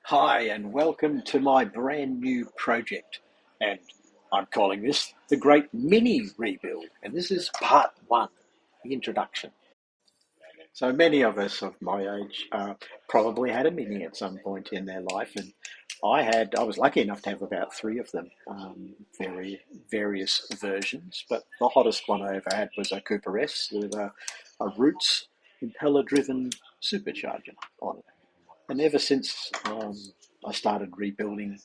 Hi, and welcome to my brand new project. And I'm calling this the Great Mini Rebuild. And this is part one, the introduction. So many of us of my age probably had a Mini at some point in their life. And I was lucky enough to have about three of them, various versions. But the hottest one I ever had was a Cooper S with a Roots impeller driven supercharger on it. And ever since I started rebuilding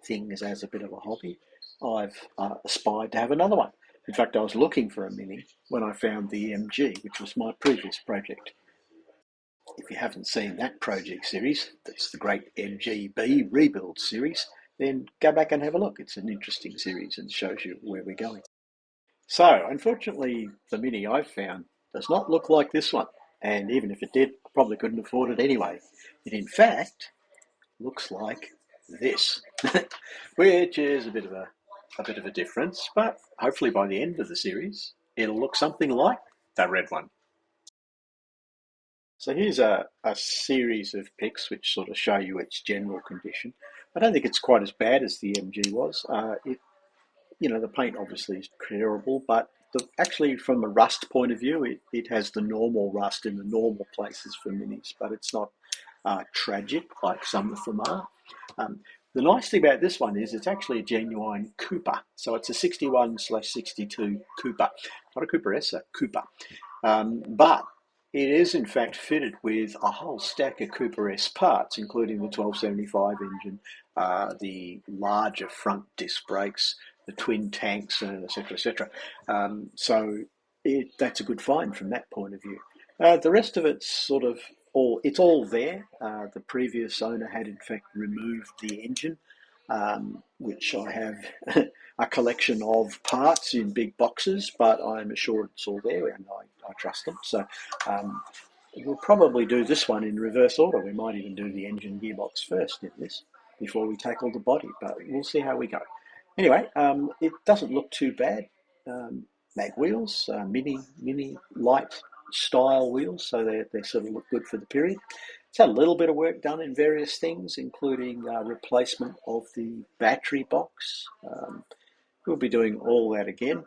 things as a bit of a hobby, I've aspired to have another one. In fact, I was looking for a Mini when I found the MG, which was my previous project. If you haven't seen that project series, that's the Great MGB Rebuild series, then go back and have a look. It's an interesting series and shows you where we're going. So, unfortunately, the Mini I've found does not look like this one. And even if it did, I probably couldn't afford it anyway. It, in fact, looks like this, which is a bit of a difference, but hopefully by the end of the series, it'll look something like the red one. So here's a series of pics which sort of show you its general condition. I don't think it's quite as bad as the MG was. The paint obviously is clearable, but actually from a rust point of view, it has the normal rust in the normal places for minis, but it's not tragic like some of them are. Um, the nice thing about this one is it's actually a genuine Cooper. So it's a 61/62 Cooper, not a Cooper S, a Cooper. But it is in fact fitted with a whole stack of Cooper S parts, including the 1275 engine, the larger front disc brakes, the twin tanks, etc., etc. So that's a good find from that point of view. The rest of it's sort of it's all there. The previous owner had in fact removed the engine, which I have a collection of parts in big boxes, but I'm assured it's all there and I trust them. So um, we'll probably do this one in reverse order. We might even do the engine gearbox first in this before we tackle the body, but we'll see how we go. Anyway, it doesn't look too bad. Mag wheels, mini light style wheels, so they sort of look good for the period. It's had a little bit of work done in various things, including replacement of the battery box. We'll be doing all that again,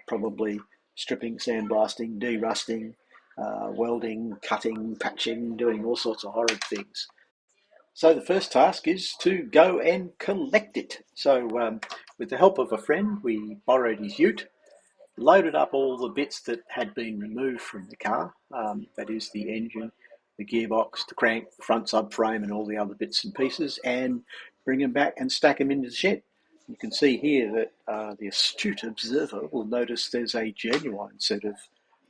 probably stripping, sandblasting, de-rusting, welding, cutting, patching, doing all sorts of horrid things. So the first task is to go and collect it. So with the help of a friend, we borrowed his ute, loaded up all the bits that had been removed from the car, that is the engine, the gearbox, the crank, the front subframe and all the other bits and pieces, and bring them back and stack them into the shed. You can see here that the astute observer will notice there's a genuine set of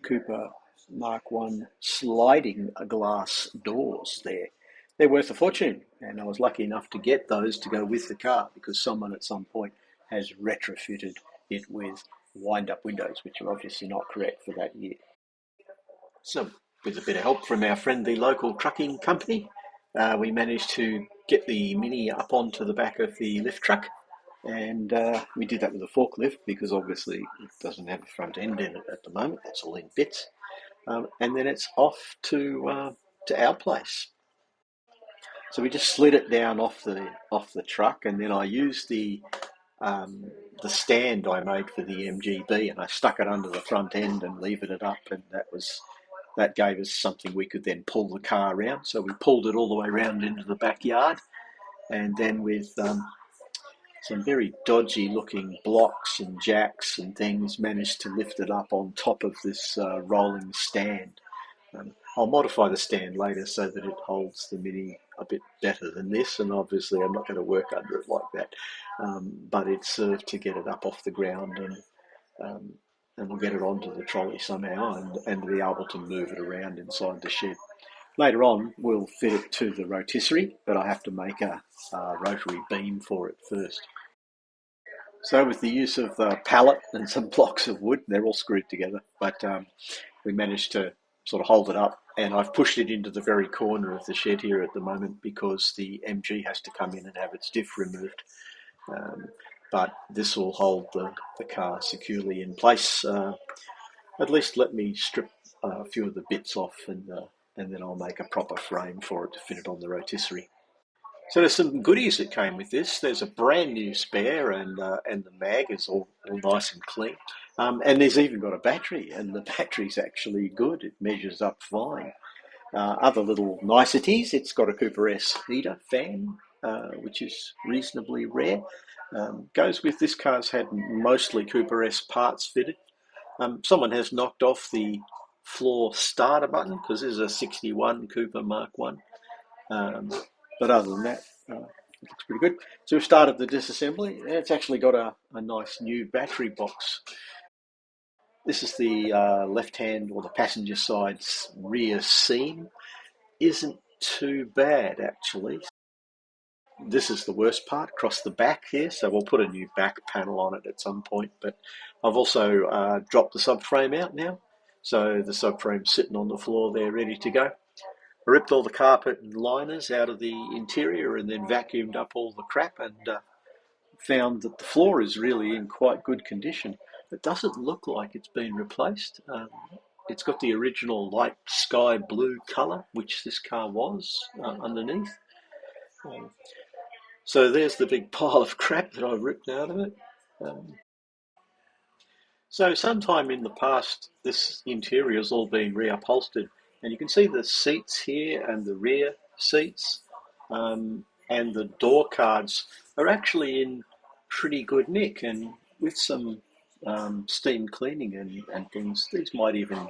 Cooper Mark 1 sliding glass doors there. They're worth a fortune, and I was lucky enough to get those to go with the car because someone at some point has retrofitted it with wind-up windows, which are obviously not correct for that year. So, with a bit of help from our friendly local trucking company, we managed to get the Mini up onto the back of the lift truck, and we did that with a forklift because obviously it doesn't have a front end in it at the moment. That's all in bits, and then it's off to our place. So we just slid it down off the truck, and then I used um, the stand I made for the MGB, and I stuck it under the front end and levered it up, and that gave us something we could then pull the car around. So we pulled it all the way around into the backyard, and then with some very dodgy looking blocks and jacks and things, managed to lift it up on top of this rolling stand. I'll modify the stand later so that it holds the Mini a bit better than this, and obviously I'm not going to work under it like that, but it served to get it up off the ground, um, and we'll get it onto the trolley somehow and be able to move it around inside the shed. Later on, we'll fit it to the rotisserie, but I have to make a rotary beam for it first. So with the use of a pallet and some blocks of wood, they're all screwed together, but we managed to sort of hold it up, and I've pushed it into the very corner of the shed here at the moment because the MG has to come in and have its diff removed. Um, but this will hold the car securely in place. At least let me strip a few of the bits off, and then I'll make a proper frame for it to fit it on the rotisserie. So there's some goodies that came with this. There's a brand new spare, and the mag is all nice and clean. And there's even got a battery, and the battery's actually good. It measures up fine. Other little niceties, it's got a Cooper S heater fan, which is reasonably rare. Goes with this car's had mostly Cooper S parts fitted. Someone has knocked off the floor starter button because this is a 61 Cooper Mark 1. But other than that, it looks pretty good. So we've started the disassembly. It's actually got a nice new battery box. This is the left hand or the passenger side's rear seam. Isn't too bad actually. This is the worst part across the back here, so we'll put a new back panel on it at some point. But I've also dropped the subframe out now, so the subframe's sitting on the floor there ready to go. I ripped all the carpet and liners out of the interior and then vacuumed up all the crap and found that the floor is really in quite good condition. It doesn't look like it's been replaced. It's got the original light sky blue colour, which this car was underneath. So there's the big pile of crap that I've ripped out of it. Um, so sometime in the past, this interior has all been reupholstered, and you can see the seats here and the rear seats, and the door cards are actually in pretty good nick, and with some steam cleaning and things, these might even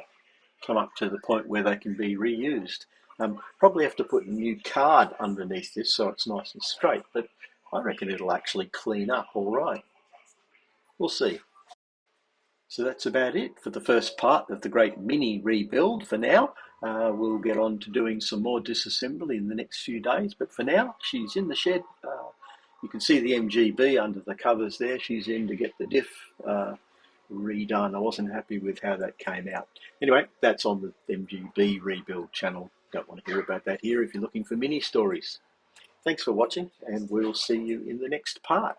come up to the point where they can be reused. Probably have to put a new card underneath this so it's nice and straight, but I reckon it'll actually clean up all right. We'll see. So that's about it for the first part of the great mini rebuild for now. We'll get on to doing some more disassembly in the next few days, but for now, she's in the shed. You can see the MGB under the covers there. She's in to get the diff redone. I wasn't happy with how that came out. Anyway, that's on the MGB rebuild channel. Don't want to hear about that here if you're looking for mini stories. Thanks for watching, and we'll see you in the next part.